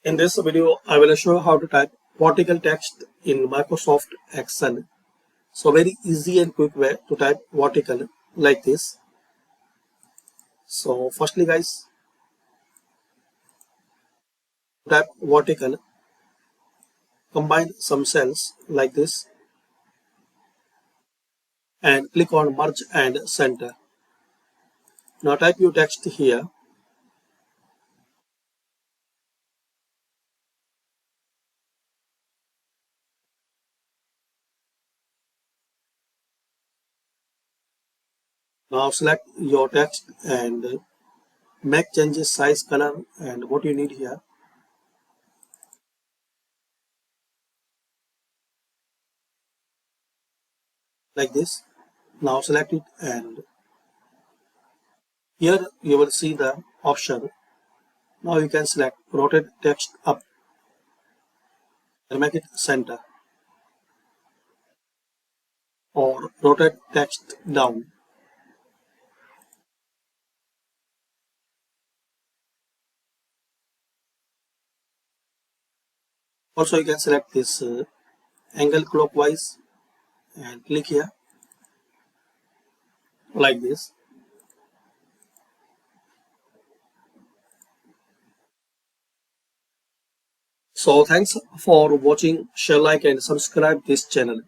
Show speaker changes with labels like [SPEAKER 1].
[SPEAKER 1] In this video, I will show you how to type vertical text in Microsoft Excel. So very easy and quick way to type vertical like this. So firstly guys, type vertical, combine some cells like this and click on merge and center. Now type your text here. Now select your text and make changes size, color and what you need here. Like this. Now select it and here you will see the option. Now you can select rotate text up and make it center or rotate text down. Also you can select this angle clockwise and click here like this. So thanks for watching. Share, like and subscribe this channel.